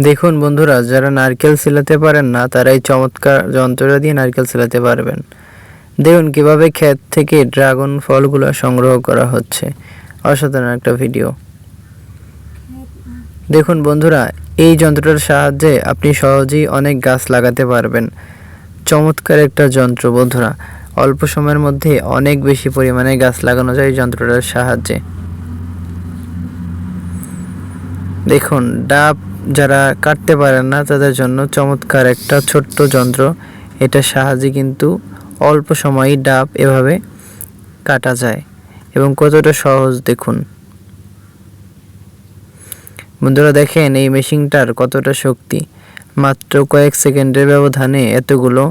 দেখুন বন্ধুরা, যারা নারকেল ছিলাতে পারেন না তারা এই চমৎকার যন্ত্রটা দিয়ে নারকেল ছিলাতে পারবেন। দেখুন কিভাবে ক্ষেত থেকে ড্রাগন ফলগুলো সংগ্রহ করা হচ্ছে। অসাধারণ একটা ভিডিও। দেখুন বন্ধুরা, এই যন্ত্রটার সাহায্যে আপনি সহজেই অনেক গাছ লাগাতে পারবেন। চমৎকার একটা যন্ত্র বন্ধুরা, অল্প সময়ের মধ্যে অনেক বেশি পরিমাণে গাছ লাগানো যায় এই যন্ত্রটার সাহায্যে। দেখুন, ডাব যারা কাটতে পারেন না তাদের জন্য চমৎকার একটা ছোট্ট যন্ত্র। এটার সাহায্যে কিন্তু অল্প সময়েই ডাব এভাবে কাটা যায় এবং কতটা সহজ দেখুন। বন্ধুরা দেখেন এই মেশিনটার কতটা শক্তি। মাত্র কয়েক সেকেন্ডের ব্যবধানে এতগুলো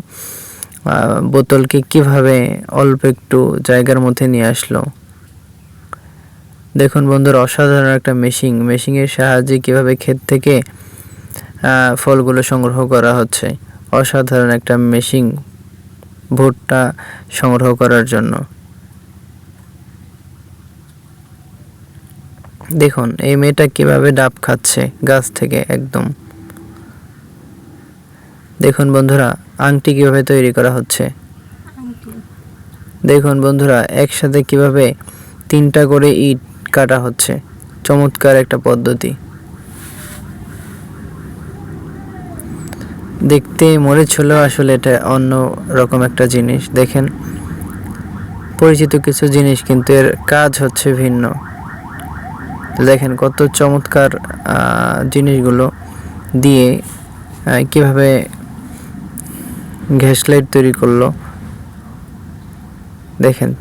বোতলকে কিভাবে অল্প একটু জায়গার মধ্যে নিয়ে আসলো। দেখুন বন্ধুরা, অসাধারণ একটা মেশিনের সাহায্যে কিভাবে ক্ষেত থেকে ফলগুলো সংগ্রহ করা হচ্ছে। অসাধারণ একটা মেশিন ভুট্টা সংগ্রহ করার জন্য। দেখুন এই মেয়েটা কিভাবে ডাব খাচ্ছে গাছ থেকে একদম। দেখুন বন্ধুরা, আংটি কিভাবে তৈরি করা হচ্ছে। দেখুন বন্ধুরা, একসাথে কিভাবে 3টা করে ইট কাটা হচ্ছে। চমৎকার একটা পদ্ধতি। দেখতে মনে ছিল, আসলে এটা অন্য রকম একটা জিনিস। দেখেন পরিচিত কিছু জিনিস, কিন্তু এর কাজ হচ্ছে ভিন্ন। দেখেন কত চমৎকার জিনিসগুলো দিয়ে কিভাবে গ্যাস লাইট তৈরি করলো। দেখেন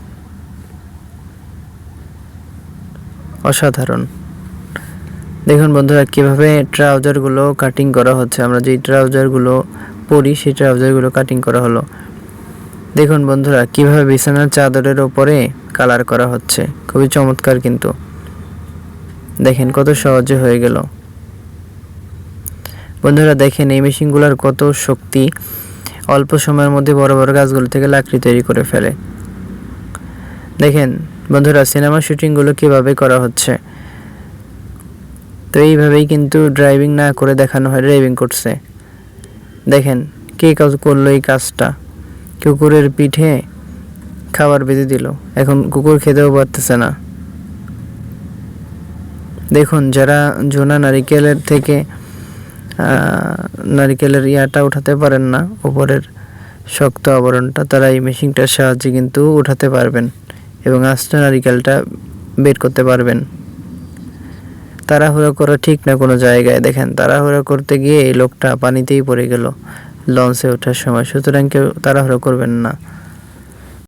অসাধারণ। দেখুন বন্ধুরা, কিভাবে ট্রাউজারগুলো কাটিং করা হচ্ছে। আমরা যেই ট্রাউজারগুলো পরি সেই ট্রাউজারগুলো কাটিং করা হলো। দেখুন বন্ধুরা, কিভাবে বিছানার চাদরের ওপরে কালার করা হচ্ছে। খুবই চমৎকার কিন্তু। দেখেন কত সহজে হয়ে গেল। বন্ধুরা দেখেন এই মেশিনগুলোর কত শক্তি। অল্প সময়ের মধ্যে বড় বড় গাছগুলো থেকে লাকড়ি তৈরি করে ফেলে। দেখেন বন্ধুরা, সিনেমা শুটিংগুলো কিভাবে করা হচ্ছে। তো এইভাবেই কিন্তু ড্রাইভিং না করে দেখানো হয় ড্রাইভিং করছে। দেখেন কে কাজ করলো এই কাজটা। কুকুরের পিঠে খাবার বেঁধে দিল, এখন কুকুর খেতেও পারতেছে না। দেখুন যারা জোনা নারিকেলের থেকে নারিকেলের ইয়াটা উঠাতে পারেন না, উপরের শক্ত আবরণটা, তারা এই মেশিনটার সাহায্যে কিন্তু উঠাতে পারবেন এবং আস্ত নারিকেলটা বের করতে পারবেন। তাড়াহুড়ো করা ঠিক না কোনো জায়গায়। দেখেন তাড়াহুড়ো করতে গিয়ে এই লোকটা পানিতেই পড়ে গেল লঞ্চে ওঠার সময়। সুতরাং কেউ তাড়াহুড়ো করবেন না।